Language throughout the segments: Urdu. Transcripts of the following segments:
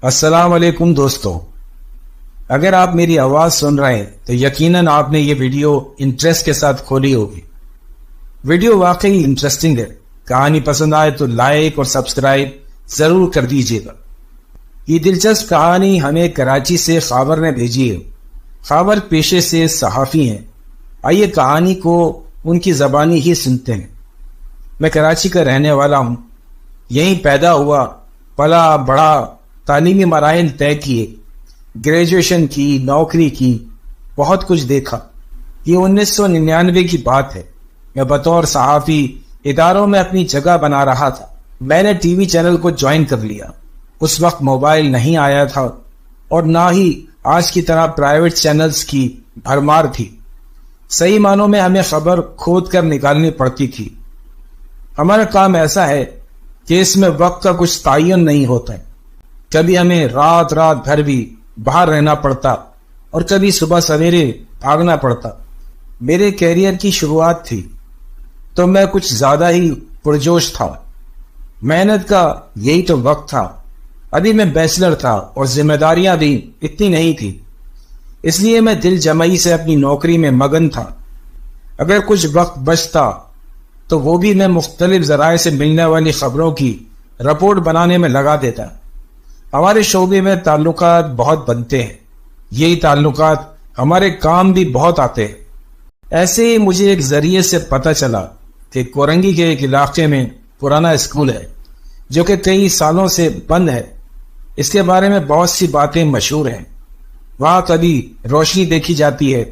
السلام علیکم دوستو، اگر آپ میری آواز سن رہے ہیں تو یقیناً آپ نے یہ ویڈیو انٹرسٹ کے ساتھ کھولی ہوگی۔ ویڈیو واقعی انٹرسٹنگ ہے۔ کہانی پسند آئے تو لائک اور سبسکرائب ضرور کر دیجیے گا۔ یہ دلچسپ کہانی ہمیں کراچی سے خاور نے بھیجی ہے۔ خاور پیشے سے صحافی ہیں۔ آئیے کہانی کو ان کی زبانی ہی سنتے ہیں۔ میں کراچی کا رہنے والا ہوں۔ یہیں پیدا ہوا، پلا بڑا، تعلیمی مراحل طے کیے، گریجویشن کی، نوکری کی، بہت کچھ دیکھا۔ یہ 1999 کی بات ہے۔ میں بطور صحافی اداروں میں اپنی جگہ بنا رہا تھا۔ میں نے ٹی وی چینل کو جوائن کر لیا۔ اس وقت موبائل نہیں آیا تھا اور نہ ہی آج کی طرح پرائیویٹ چینلز کی بھرمار تھی۔ صحیح معنوں میں ہمیں خبر کھود کر نکالنی پڑتی تھی۔ ہمارا کام ایسا ہے کہ اس میں وقت کا کچھ تعین نہیں ہوتا ہے۔ کبھی ہمیں رات بھر بھی باہر رہنا پڑتا اور کبھی صبح سویرے بھاگنا پڑتا۔ میرے کیریئر کی شروعات تھی تو میں کچھ زیادہ ہی پرجوش تھا۔ محنت کا یہی تو وقت تھا۔ ابھی میں بیچلر تھا اور ذمہ داریاں بھی اتنی نہیں تھی، اس لیے میں دل جمعی سے اپنی نوکری میں مگن تھا۔ اگر کچھ وقت بچتا تو وہ بھی میں مختلف ذرائع سے ملنے والی خبروں کی رپورٹ بنانے میں لگا دیتا۔ ہمارے شعبے میں تعلقات بہت بنتے ہیں، یہی تعلقات ہمارے کام بھی بہت آتے ہیں۔ ایسے ہی مجھے ایک ذریعے سے پتہ چلا کہ کورنگی کے ایک علاقے میں پرانا اسکول ہے جو کہ کئی سالوں سے بند ہے۔ اس کے بارے میں بہت سی باتیں مشہور ہیں۔ وہاں کبھی روشنی دیکھی جاتی ہے،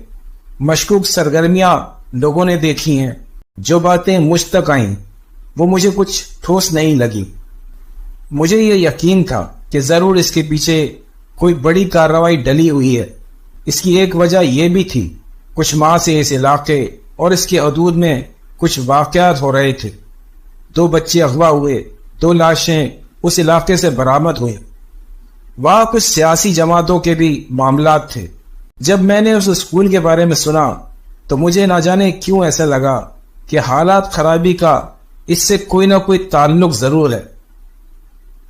مشکوک سرگرمیاں لوگوں نے دیکھی ہیں۔ جو باتیں مجھ تک آئیں وہ مجھے کچھ ٹھوس نہیں لگی۔ مجھے یہ یقین تھا کہ ضرور اس کے پیچھے کوئی بڑی کارروائی ڈلی ہوئی ہے۔ اس کی ایک وجہ یہ بھی تھی، کچھ ماہ سے اس علاقے اور اس کے حدود میں کچھ واقعات ہو رہے تھے۔ 2 بچے اغوا ہوئے، 2 لاشیں اس علاقے سے برآمد ہوئے۔ وہاں کچھ سیاسی جماعتوں کے بھی معاملات تھے۔ جب میں نے اس اسکول کے بارے میں سنا تو مجھے نہ جانے کیوں ایسا لگا کہ حالات خرابی کا اس سے کوئی نہ کوئی تعلق ضرور ہے۔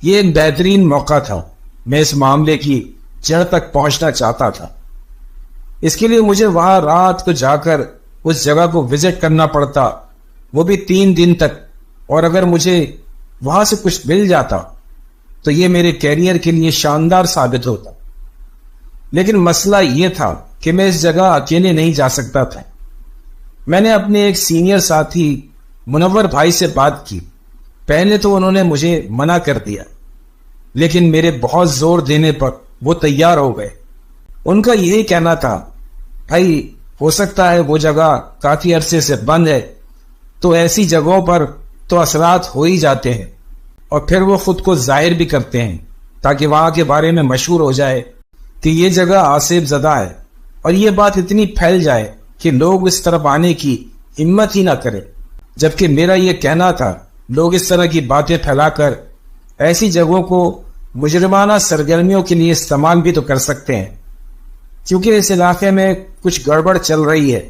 یہ ایک بہترین موقع تھا۔ میں اس معاملے کی جڑ تک پہنچنا چاہتا تھا۔ اس کے لیے مجھے وہاں رات کو جا کر اس جگہ کو وزٹ کرنا پڑتا، وہ بھی 3 دن تک۔ اور اگر مجھے وہاں سے کچھ مل جاتا تو یہ میرے کیریئر کے لیے شاندار ثابت ہوتا۔ لیکن مسئلہ یہ تھا کہ میں اس جگہ اکیلے نہیں جا سکتا تھا۔ میں نے اپنے ایک سینئر ساتھی منور بھائی سے بات کی۔ پہلے تو انہوں نے مجھے منع کر دیا، لیکن میرے بہت زور دینے پر وہ تیار ہو گئے۔ ان کا یہی کہنا تھا، بھائی ہو سکتا ہے وہ جگہ کافی عرصے سے بند ہے، تو ایسی جگہوں پر تو اثرات ہو ہی جاتے ہیں، اور پھر وہ خود کو ظاہر بھی کرتے ہیں تاکہ وہاں کے بارے میں مشہور ہو جائے کہ یہ جگہ آصف زدہ ہے، اور یہ بات اتنی پھیل جائے کہ لوگ اس طرف آنے کی ہمت ہی نہ کرے۔ جبکہ میرا یہ کہنا تھا، لوگ اس طرح کی باتیں پھیلا کر ایسی جگہوں کو مجرمانہ سرگرمیوں کے لیے استعمال بھی تو کر سکتے ہیں، کیونکہ اس علاقے میں کچھ گڑبڑ چل رہی ہے۔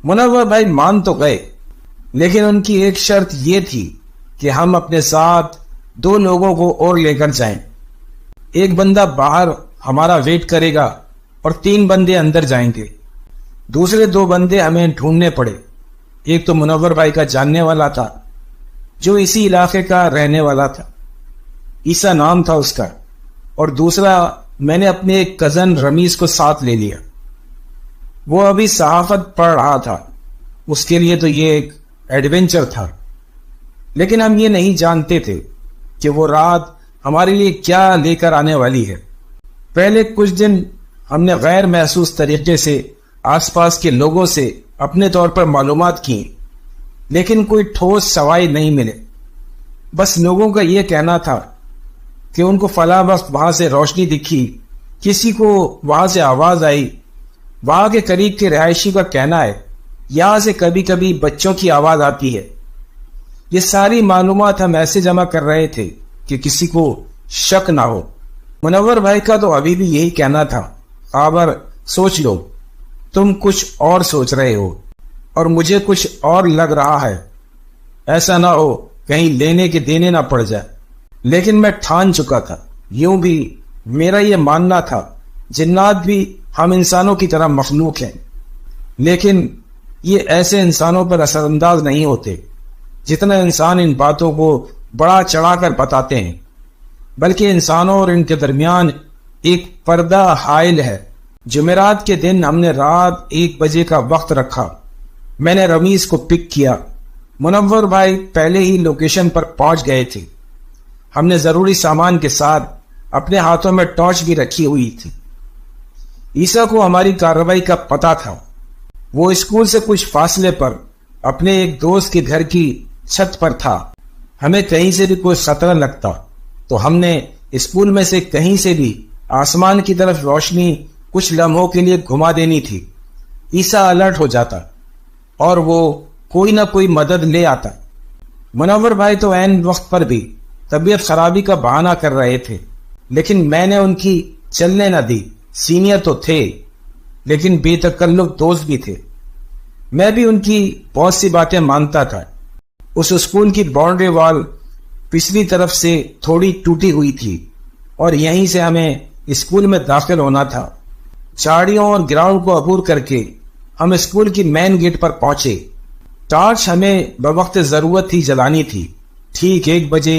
منور بھائی مان تو گئے، لیکن ان کی ایک شرط یہ تھی کہ ہم اپنے ساتھ 2 لوگوں کو اور لے کر جائیں۔ ایک بندہ باہر ہمارا ویٹ کرے گا اور 3 بندے اندر جائیں گے۔ دوسرے 2 بندے ہمیں ڈھونڈنے پڑے۔ ایک تو منور بھائی کا جاننے والا تھا جو اسی علاقے کا رہنے والا تھا، عیسیٰ نام تھا اس کا، اور دوسرا میں نے اپنے ایک کزن رمیز کو ساتھ لے لیا۔ وہ ابھی صحافت پڑھ رہا تھا، اس کے لیے تو یہ ایک ایڈونچر تھا۔ لیکن ہم یہ نہیں جانتے تھے کہ وہ رات ہمارے لیے کیا لے کر آنے والی ہے۔ پہلے کچھ دن ہم نے غیر محسوس طریقے سے آس پاس کے لوگوں سے اپنے طور پر معلومات کی، لیکن کوئی ٹھوس سوائے نہیں ملے۔ بس لوگوں کا یہ کہنا تھا کہ ان کو فلاں وقت وہاں سے روشنی دکھی، کسی کو وہاں سے آواز آئی۔ وہاں کے قریب کے رہائشی کا کہنا ہے یہاں سے کبھی کبھی بچوں کی آواز آتی ہے۔ یہ ساری معلومات ہم ایسے جمع کر رہے تھے کہ کسی کو شک نہ ہو۔ منور بھائی کا تو ابھی بھی یہی کہنا تھا، خابر سوچ لو، تم کچھ اور سوچ رہے ہو اور مجھے کچھ اور لگ رہا ہے، ایسا نہ ہو کہیں لینے کے دینے نہ پڑ جائے۔ لیکن میں ٹھان چکا تھا، یوں بھی میرا یہ ماننا تھا جنات بھی ہم انسانوں کی طرح مخلوق ہیں، لیکن یہ ایسے انسانوں پر اثر انداز نہیں ہوتے جتنا انسان ان باتوں کو بڑا چڑھا کر بتاتے ہیں، بلکہ انسانوں اور ان کے درمیان ایک پردہ حائل ہے۔ جمعرات کے دن ہم نے رات 1 بجے کا وقت رکھا۔ میں نے رمیز کو پک کیا۔ منور بھائی پہلے ہی لوکیشن پر پہنچ گئے تھے۔ ہم نے ضروری سامان کے ساتھ اپنے ہاتھوں میں ٹارچ بھی رکھی ہوئی تھی۔ عیسیٰ کو ہماری کارروائی کا پتہ تھا۔ وہ اسکول سے کچھ فاصلے پر اپنے ایک دوست کے گھر کی چھت پر تھا۔ ہمیں کہیں سے بھی کوئی خطرہ لگتا تو ہم نے اسکول میں سے کہیں سے بھی آسمان کی طرف روشنی کچھ لمحوں کے لیے گھما دینی تھی۔ عیسیٰ الرٹ ہو جاتا اور وہ کوئی نہ کوئی مدد لے آتا۔ منور بھائی تو عین وقت پر بھی طبیعت خرابی کا بہانہ کر رہے تھے، لیکن میں نے ان کی چلنے نہ دی۔ سینئر تو تھے لیکن بے تکلف دوست بھی تھے۔ میں بھی ان کی بہت سی باتیں مانتا تھا۔ اس اسکول کی باؤنڈری وال پچھلی طرف سے تھوڑی ٹوٹی ہوئی تھی اور یہیں سے ہمیں اسکول میں داخل ہونا تھا۔ جھاڑیوں اور گراؤنڈ کو عبور کر کے ہم اسکول کی مین گیٹ پر پہنچے۔ ٹارچ ہمیں بوقت ضرورت ہی جلانی تھی۔ ٹھیک 1 بجے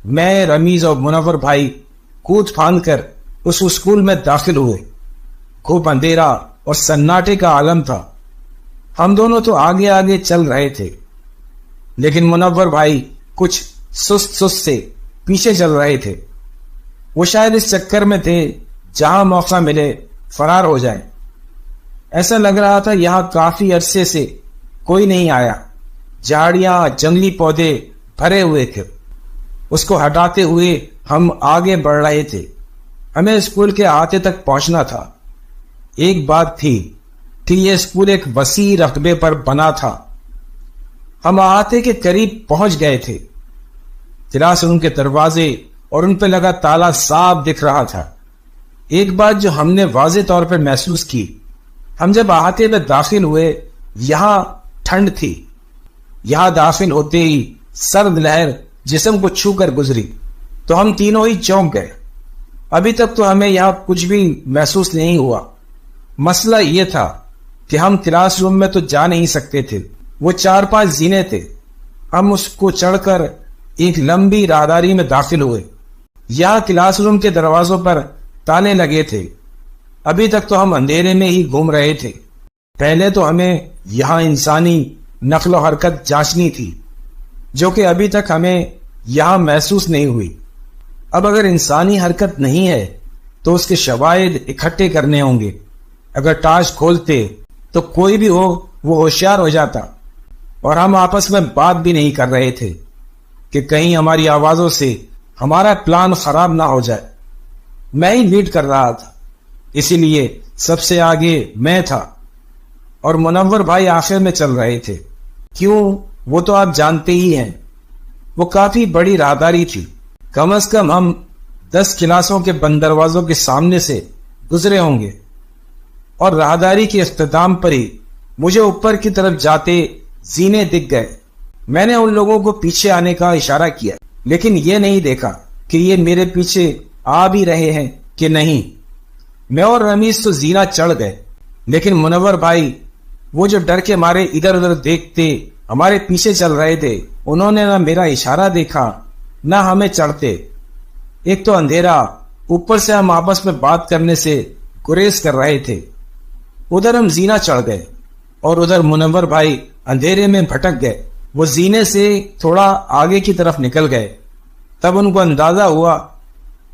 میں، رمیز اور منور بھائی کود پھاند کر اس اسکول میں داخل ہوئے۔ خوب اندھیرا اور سناٹے کا عالم تھا۔ ہم دونوں تو آگے آگے چل رہے تھے، لیکن منور بھائی کچھ سست سے پیچھے چل رہے تھے۔ وہ شاید اس چکر میں تھے جہاں موقع ملے فرار ہو جائیں۔ ایسا لگ رہا تھا یہاں کافی عرصے سے کوئی نہیں آیا۔ جھاڑیاں، جنگلی پودے بھرے ہوئے تھے۔ اس کو ہٹاتے ہوئے ہم آگے بڑھ رہے تھے۔ ہمیں اسکول کے احاطے تک پہنچنا تھا۔ ایک بات تھی کہ یہ اسکول ایک وسیع رقبے پر بنا تھا۔ ہم احاطے کے قریب پہنچ گئے تھے۔ کلاس روم کے دروازے اور ان پہ لگا تالا صاف دکھ رہا تھا۔ ایک بات جو ہم نے واضح طور پر محسوس کی، ہم جب احاطے میں داخل ہوئے یہاں ٹھنڈ تھی۔ یہاں داخل ہوتے ہی سرد لہر جسم کو چھو کر گزری تو ہم تینوں ہی چونک گئے۔ ابھی تک تو ہمیں یہاں کچھ بھی محسوس نہیں ہوا۔ مسئلہ یہ تھا کہ ہم کلاس روم میں تو جا نہیں سکتے تھے۔ وہ 4-5 زینے تھے۔ ہم اس کو چڑھ کر ایک لمبی راہداری میں داخل ہوئے۔ یہاں کلاس روم کے دروازوں پر تالے لگے تھے۔ ابھی تک تو ہم اندھیرے میں ہی گھوم رہے تھے۔ پہلے تو ہمیں یہاں انسانی نقل و حرکت جانچنی تھی، جو کہ ابھی تک ہمیں یہاں محسوس نہیں ہوئی۔ اب اگر انسانی حرکت نہیں ہے تو اس کے شواہد اکٹھے کرنے ہوں گے۔ اگر ٹارچ کھولتے تو کوئی بھی ہو وہ ہوشیار ہو جاتا، اور ہم آپس میں بات بھی نہیں کر رہے تھے کہ کہیں ہماری آوازوں سے ہمارا پلان خراب نہ ہو جائے۔ میں ہی لیڈ کر رہا تھا، اسی لیے سب سے آگے میں تھا اور منور بھائی آخر میں چل رہے تھے۔ کیوں، وہ تو آپ جانتے ہی ہیں۔ وہ کافی بڑی راہداری تھی۔ کم از کم ہم 10 کلاسوں کے بند دروازوں کے سامنے سے گزرے ہوں گے، اور راہداری کے اختتام پر ہی مجھے اوپر کی طرف جاتے زینے دکھ گئے۔ میں نے ان لوگوں کو پیچھے آنے کا اشارہ کیا، لیکن یہ نہیں دیکھا کہ یہ میرے پیچھے آ بھی رہے ہیں کہ نہیں۔ میں اور رمیز تو زینہ چڑھ گئے، لیکن منور بھائی وہ جو ڈر کے مارے ادھر ادھر دیکھتے ہمارے پیچھے چل رہے تھے، انہوں نے نہ میرا اشارہ دیکھا نہ ہمیں چڑھتے۔ ایک تو اندھیرا، اوپر سے ہم آپس میں بات کرنے سے گریز کر رہے تھے۔ ادھر ہم زینہ چڑھ گئے اور ادھر منور بھائی اندھیرے میں بھٹک گئے۔ وہ زینے سے تھوڑا آگے کی طرف نکل گئے۔ تب ان کو اندازہ ہوا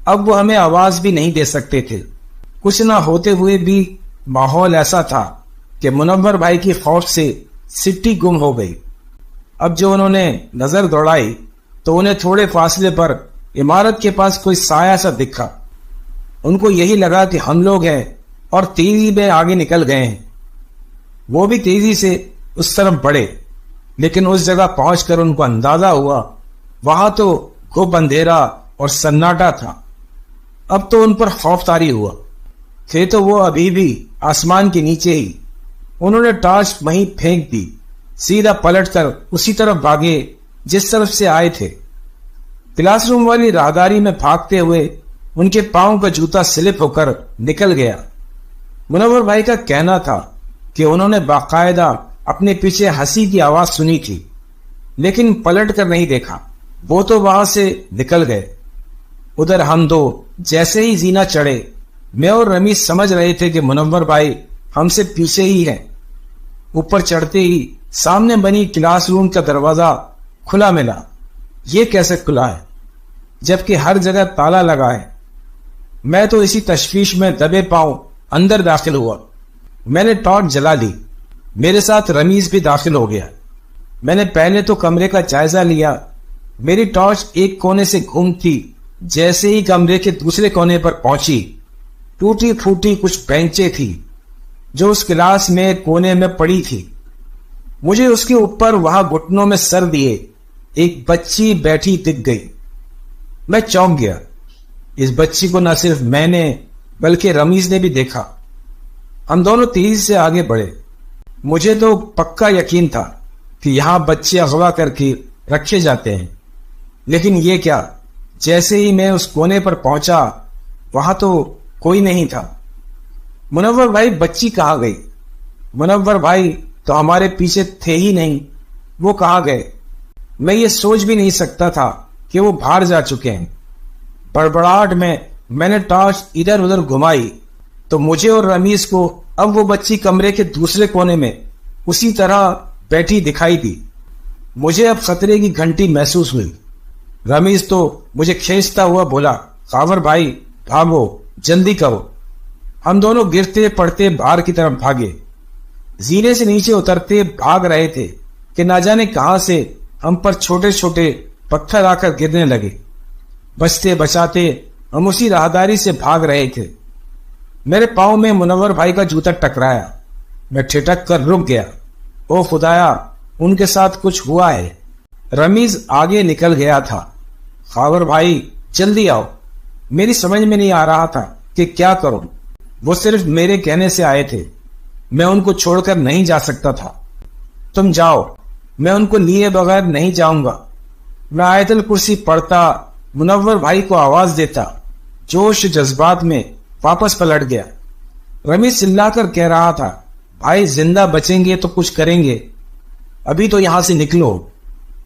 اب وہ ہمیں آواز بھی نہیں دے سکتے تھے۔ کچھ نہ ہوتے ہوئے بھی ماحول ایسا تھا کہ منور بھائی کی خوف سے سٹی گم ہو گئی۔ اب جو انہوں نے نظر دوڑائی تو انہیں تھوڑے فاصلے پر عمارت کے پاس کوئی سایہ سا دکھا۔ ان کو یہی لگا کہ ہم لوگ ہیں اور تیزی میں آگے نکل گئے ہیں۔ وہ بھی تیزی سے اس طرف بڑھے، لیکن اس جگہ پہنچ کر ان کو اندازہ ہوا وہاں تو گھپ اندھیرا اور سناٹا تھا۔ اب تو ان پر خوف طاری ہوا۔ تھے تو وہ ابھی بھی آسمان کے نیچے ہی۔ انہوں نے ٹارچ وہیں پھینک دی، سیدھا پلٹ کر اسی طرف بھاگے جس طرف سے آئے تھے۔ کلاس روم والی راہداری میں بھاگتے ہوئے ان کے پاؤں کا جوتا سلپ ہو کر نکل گیا۔ منور بھائی کا کہنا تھا کہ انہوں نے باقاعدہ اپنے پیچھے ہنسی کی آواز سنی تھی، لیکن پلٹ کر نہیں دیکھا، وہ تو وہاں سے نکل گئے۔ ادھر ہم دو جیسے ہی زینہ چڑھے، میں اور رمیز سمجھ رہے تھے کہ منور بھائی ہم سے پیچھے ہی ہیں۔ اوپر چڑھتے ہی سامنے بنی کلاس روم کا دروازہ کھلا ملا۔ یہ کیسے کھلا ہے جبکہ ہر جگہ تالا لگا ہے؟ میں تو اسی تشویش میں دبے پاؤں اندر داخل ہوا۔ میں نے ٹارچ جلا لی، میرے ساتھ رمیز بھی داخل ہو گیا۔ میں نے پہلے تو کمرے کا جائزہ لیا۔ میری ٹارچ ایک کونے سے گھومتی، جیسے ہی کمرے کے دوسرے کونے پر پہنچی، ٹوٹی پھوٹی کچھ بینچیں تھی جو اس کلاس میں کونے میں پڑی تھی۔ مجھے اس کے اوپر وہاں گھٹنوں میں سر دیے ایک بچی بیٹھی دکھ گئی۔ میں چونک گیا۔ اس بچی کو نہ صرف میں نے بلکہ رمیز نے بھی دیکھا۔ ہم دونوں تیزی سے آگے بڑھے۔ مجھے تو پکا یقین تھا کہ یہاں بچے اغوا کر کے رکھے جاتے ہیں، لیکن یہ کیا؟ جیسے ہی میں اس کونے پر پہنچا وہاں تو کوئی نہیں تھا۔ منور بھائی بچی کہاں گئی؟ منور بھائی تو ہمارے پیچھے تھے ہی نہیں، وہ کہاں گئے؟ میں یہ سوچ بھی نہیں سکتا تھا کہ وہ باہر جا چکے ہیں۔ بڑبڑاہٹ میں نے ٹارچ ادھر ادھر گھمائی تو مجھے اور رمیز کو اب وہ بچی کمرے کے دوسرے کونے میں اسی طرح بیٹھی دکھائی دی۔ مجھے اب خطرے کی گھنٹی محسوس ہوئی۔ رمیز تو مجھے کھینچتا ہوا بولا، خاور بھائی بھاگو، جلدی کرو۔ ہم دونوں گرتے پڑتے باہر کی طرف بھاگے۔ زینے سے نیچے اترتے بھاگ رہے تھے کہ نہ جانے کہاں سے ہم پر چھوٹے چھوٹے پتھر آ کر گرنے لگے۔ بچتے بچاتے ہم اسی راہداری سے بھاگ رہے تھے۔ میرے پاؤں میں منور بھائی کا جوتا ٹکرایا۔ میں ٹھٹک کر رک گیا۔ او خدایا، ان کے ساتھ کچھ ہوا ہے۔ رمیز آگے نکل گیا تھا۔ خاور بھائی جلدی آؤ۔ میری سمجھ میں نہیں آ رہا تھا کہ کیا کروں۔ وہ صرف میرے کہنے سے آئے تھے، میں ان کو چھوڑ کر نہیں جا سکتا تھا۔ تم جاؤ، میں ان کو لیے بغیر نہیں جاؤں گا۔ میں آیت الکرسی پڑھتا، منور بھائی کو آواز دیتا، جوش جذبات میں واپس پلٹ گیا۔ رمیز چلا کر کہہ رہا تھا، بھائی زندہ بچیں گے تو کچھ کریں گے، ابھی تو یہاں سے نکلو۔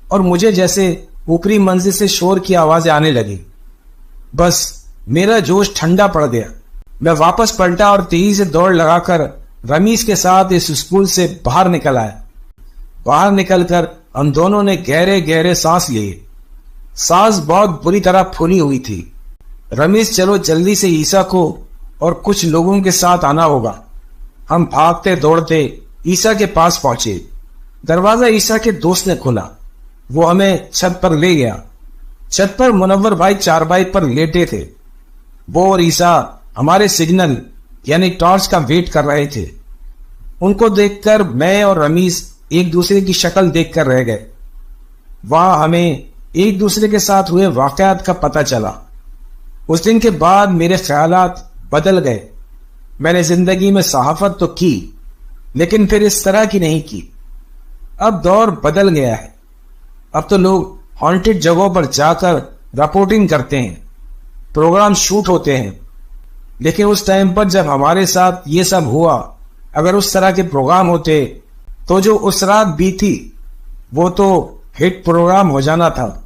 اور مجھے جیسے اوپری منزل سے شور کی آوازیں آنے لگی۔ بس میرا جوش ٹھنڈا پڑ گیا۔ میں واپس پلٹا اور تیزی سے دوڑ لگا کر رمیز کے ساتھ اس اسکول سے باہر نکل آیا۔ باہر نکل کر ہم دونوں نے گہرے گہرے سانس لیے۔ سانس بہت بری طرح پھولی ہوئی تھی۔ رمیز چلو جلدی سے عیسیٰ کو اور کچھ لوگوں کے ساتھ آنا ہوگا۔ ہم بھاگتے دوڑتے عیسیٰ کے پاس پہنچے۔ دروازہ عیسیٰ کے دوست نے کھولا۔ وہ ہمیں چھت پر لے گیا۔ چھت پر منور بھائی چارپائی پر لیٹے تھے۔ وہ اور عیسیٰ ہمارے سگنل یعنی ٹارچ کا ویٹ کر رہے تھے۔ ان کو دیکھ کر میں اور رمیز ایک دوسرے کی شکل دیکھ کر رہ گئے۔ وہاں ہمیں ایک دوسرے کے ساتھ ہوئے واقعات کا پتہ چلا۔ اس دن کے بعد میرے خیالات بدل گئے۔ میں نے زندگی میں صحافت تو کی، لیکن پھر اس طرح کی نہیں کی۔ اب دور بدل گیا ہے۔ اب تو لوگ ہانٹڈ جگہوں پر جا کر رپورٹنگ کرتے ہیں، پروگرام شوٹ ہوتے ہیں۔ لیکن اس ٹائم پر جب ہمارے ساتھ یہ سب ہوا، اگر اس طرح کے پروگرام ہوتے تو جو اس رات بیتی وہ تو ہٹ پروگرام ہو جانا تھا۔